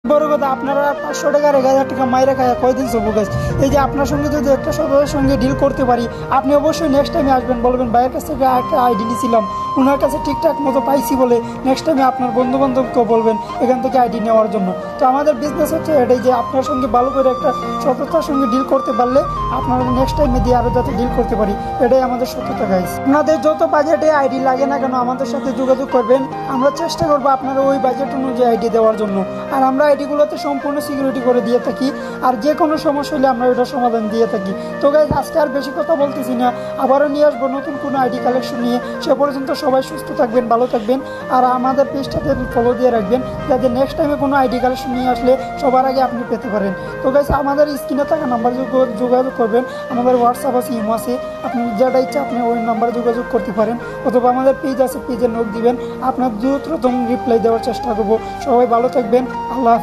বড় কথা আপনারা 500 টাকা 1000 টাকা মাইরা খায় কয়দিন চলবো গাছ। এই যে আপনার সঙ্গে যদি একটা সদস্যের সঙ্গে ডিল করতে পারি, আপনি অবশ্যই নেক্সট টাইমে আসবেন, বলবেন ভাইয়ের কাছ থেকে একটা আইডি নিয়েছিলাম, ওনার কাছে ঠিকঠাক মতো পাইছি বলে নেক্সট টাইমে আপনার বন্ধু বান্ধবকেও বলবেন এখান থেকে আইডি নেওয়ার জন্য। তো আমাদের বিজনেস হচ্ছে এটাই যে আপনার সঙ্গে ভালো করে একটা সততার সঙ্গে ডিল করতে পারলে আপনারা নেক্সট টাইমে দিয়ে আরও যাতে ডিল করতে পারি, এটাই আমাদের সততা গাইস। আপনাদের যত বাজেটে আইডি লাগে না কেন আমাদের সাথে যোগাযোগ করবেন, আমরা চেষ্টা করবো আপনারা ওই বাজেট অনুযায়ী আইডি দেওয়ার জন্য। আর আমরা আইডিগুলোতে সম্পূর্ণ সিকিউরিটি করে দিয়ে থাকি, আর যে কোনো সমস্যা হলে আমরা ওটার সমাধান দিয়ে থাকি। তো গাইজ আজকে আর বেশি কথা বলতেছি না, আবারও নিয়ে আসবো নতুন কোনো আইডি কালেকশন নিয়ে। সে পর্যন্ত সবাই সুস্থ থাকবেন, ভালো থাকবেন, আর আমাদের পেজটাতে ফলো দিয়ে রাখবেন যাতে নেক্সট টাইমে কোনো আইডি কালেকশন নিয়ে আসলে সবার আগে আপনি পেতে পারেন। তো গাইজ আমাদের স্ক্রিনে থাকা নাম্বার যোগাযোগ করবেন, আমাদের হোয়াটসঅ্যাপ আছে, ইমো আছে, আপনি যেটা ইচ্ছা আপনি ওই নাম্বারে যোগাযোগ করতে পারেন, অথবা আমাদের পেজ আছে, পেজে নোট দিবেন, আপনার দ্রুততম রিপ্লাই দেওয়ার চেষ্টা করবো। সবাই ভালো থাকবেন, আল্লাহ।